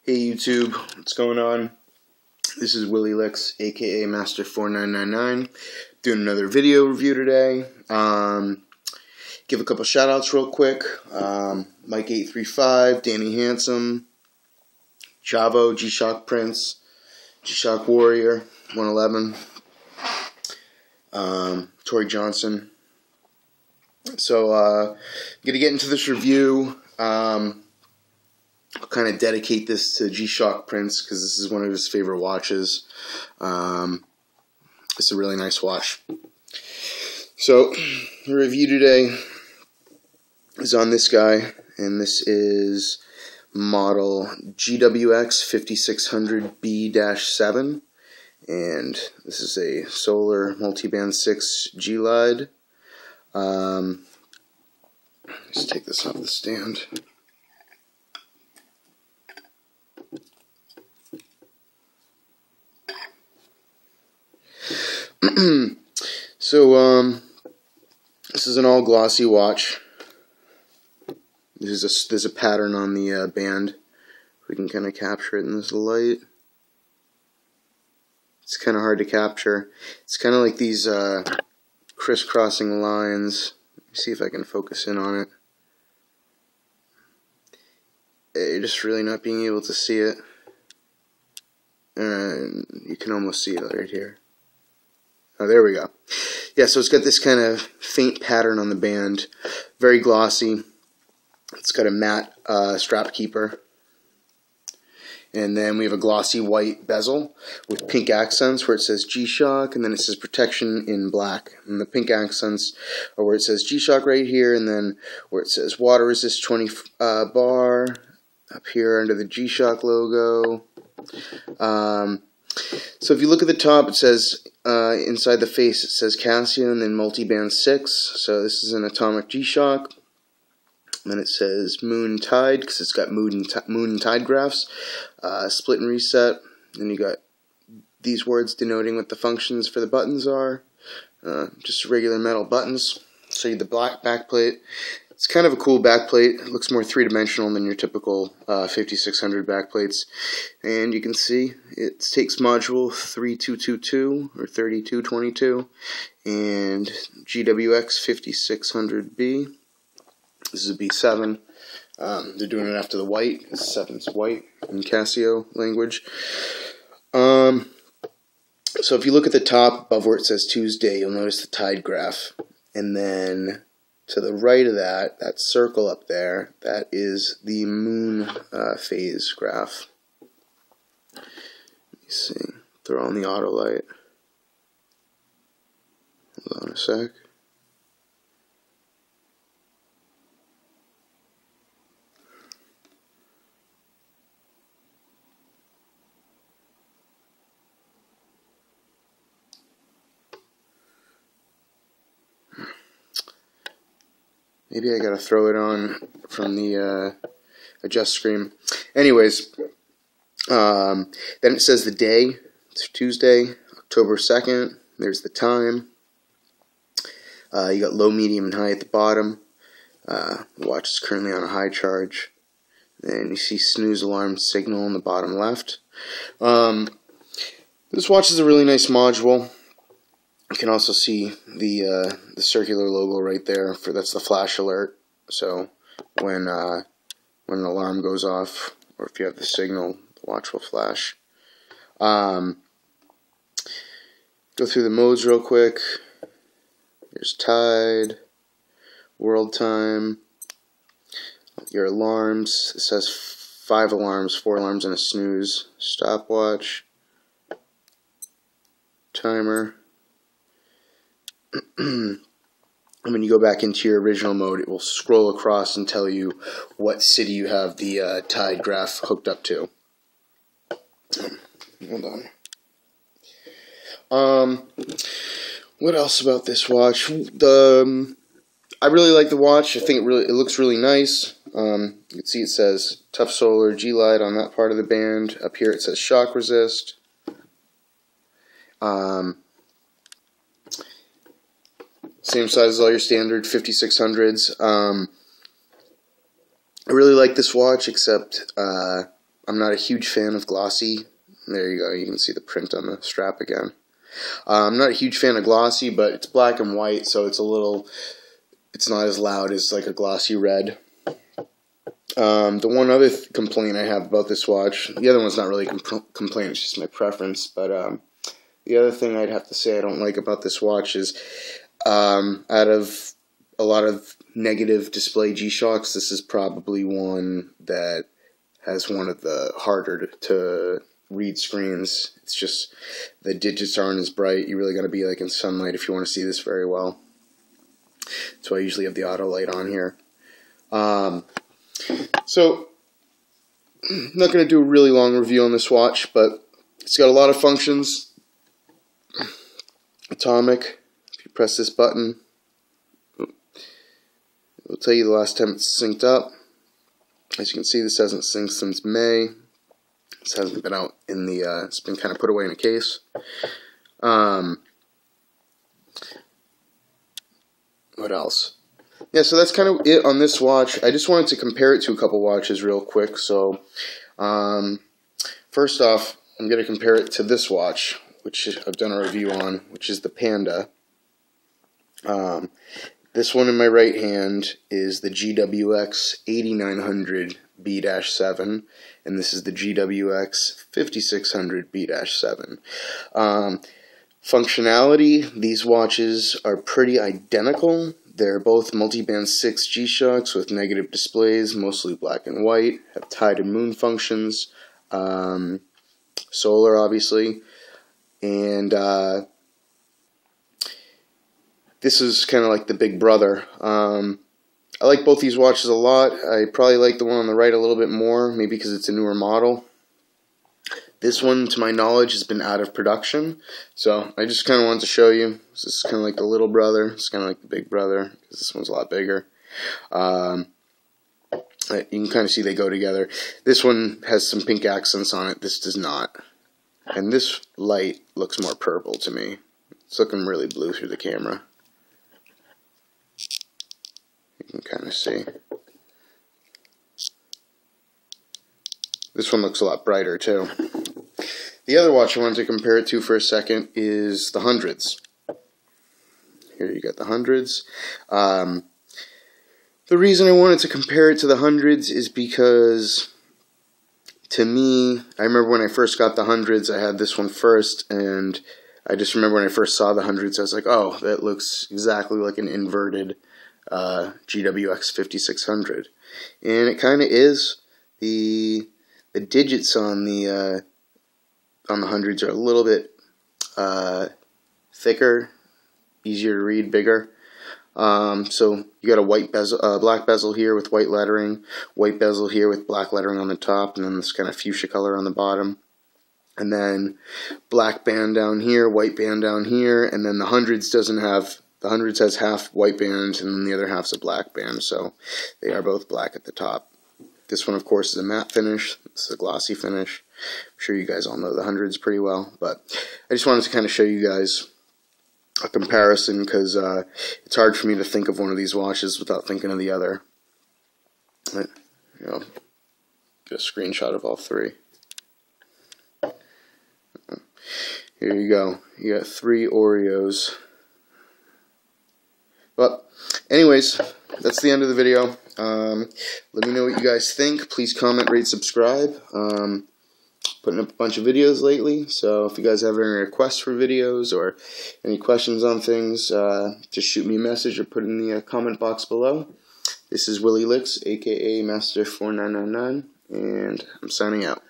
Hey YouTube, what's going on? This is Willie Licks, aka Master4999, doing another video review today. Give a couple shout outs real quick. Mike835, Danny Handsome, Chavo, G-Shock Prince, G-Shock Warrior, 111, Tori Johnson. So, I'm going to get into this review. I'll kind of dedicate this to G-Shock Prince because this is one of his favorite watches. It's a really nice watch. So, the review today is on this guy, and this is model GWX5600B-7, and this is a solar multiband 6 G-Lide. Let's take this off the stand. So, this is an all glossy watch. There's a pattern on the band. We can kind of capture it in this light. It's kind of hard to capture. It's kind of like these crisscrossing lines. Let me see if I can focus in on it. You're just really not being able to see it. You can almost see it right here. Oh, there we go. Yeah, so it's got this kind of faint pattern on the band. Very glossy. It's got a matte strap keeper. And then we have a glossy white bezel with pink accents where it says G-Shock, and then it says protection in black. And the pink accents are where it says G-Shock right here, and then where it says water resist 20 bar up here under the G-Shock logo. So if you look at the top, it says, inside the face, it says Casio and then multiband 6. So this is an atomic G-Shock. And then it says moon tide, because it's got moon and tide graphs. Split and reset. Then you got these words denoting what the functions for the buttons are. Just regular metal buttons. So you have the black backplate. It's kind of a cool backplate. It looks more three-dimensional than your typical 5600 backplates. And you can see it takes module 3222 or 3222 and GWX5600B. This is a B7. They're doing it after the white. 7's white in Casio language. So if you look at the top above where it says Tuesday, you'll notice the tide graph. And then to the right of that circle up there, that is the moon phase graph. Let me see. Throw on the auto light. Hold on a sec. Maybe I gotta throw it on from the adjust screen. Anyways, then it says the day. It's Tuesday, October 2nd. There's the time. You got low, medium, and high at the bottom. The watch is currently on a high charge. And you see snooze alarm signal in the bottom left. This watch is a really nice module. You can also see the circular logo right there. That's the flash alert. So when an alarm goes off, or if you have the signal, the watch will flash. Go through the modes real quick. There's tide, world time, your alarms. It says 5 alarms, 4 alarms, and a snooze. Stopwatch, timer. And when you go back into your original mode, it will scroll across and tell you what city you have the tide graph hooked up to. Hold on. What else about this watch? I really like the watch. I think it looks really nice. You can see it says Tough Solar G-Lide on that part of the band. Up here it says shock resist. Same size as all your standard 5600s. I really like this watch, except I'm not a huge fan of Glossy. There you go, you can see the print on the strap again. I'm not a huge fan of Glossy, but it's black and white, so it's not as loud as like a glossy red. The one other complaint I have about this watch, the other one's not really a complaint, it's just my preference, but the other thing I'd have to say I don't like about this watch is, out of a lot of negative display G-Shocks, this is probably one that has one of the harder to read screens. It's just the digits aren't as bright. You really got to be like in sunlight if you want to see this very well. That's why I usually have the auto light on here. So I'm not going to do a really long review on this watch, but it's got a lot of functions. Atomic. If you press this button, it'll tell you the last time it's synced up. As you can see, this hasn't synced since May. This hasn't been out in the, it's been kind of put away in a case. What else? Yeah, so that's kind of it on this watch. I just wanted to compare it to a couple watches real quick. So, first off, I'm going to compare it to this watch, which I've done a review on, which is the Panda. This one in my right hand is the GWX5600B-7, and this is the GWX5600B-7. Functionality, these watches are pretty identical. They're both multi-band 6 G-Shocks with negative displays, mostly black and white, have tide and moon functions, solar obviously, and this is kind of like the big brother. I like both these watches a lot. I probably like the one on the right a little bit more, maybe because it's a newer model. This one, to my knowledge, has been out of production, so I just kind of wanted to show you. This is kind of like the little brother. It's kind of like the big brother, because this one's a lot bigger. You can kind of see they go together. This one has some pink accents on it. This does not. And this light looks more purple to me. It's looking really blue through the camera. You can kind of see. This one looks a lot brighter too. The other watch I wanted to compare it to for a second is the hundreds. Here you got the hundreds. The reason I wanted to compare it to the hundreds is because, to me, I remember when I first got the hundreds, I had this one first, and I just remember when I first saw the hundreds, I was like, oh, that looks exactly like an inverted GWX5600. And it kind of is. The digits on the hundreds are a little bit thicker, easier to read, bigger. So you got a white bezel, black bezel here with white lettering, white bezel here with black lettering on the top, and then this kind of fuchsia color on the bottom. And then black band down here, white band down here, and then the hundreds doesn't have, the hundreds has half white band and then the other half's a black band, so they are both black at the top. This one, of course, is a matte finish. It's a glossy finish. I'm sure you guys all know the hundreds pretty well, but I just wanted to kind of show you guys a comparison because it's hard for me to think of one of these watches without thinking of the other. You know, get a screenshot of all three. Here you go. You got 3 Oreos. But anyways, that's the end of the video. Let me know what you guys think. Please comment, rate, subscribe. Putting up a bunch of videos lately, so if you guys have any requests for videos or any questions on things, just shoot me a message or put it in the comment box below. This is Willie Licks, aka Master4999, and I'm signing out.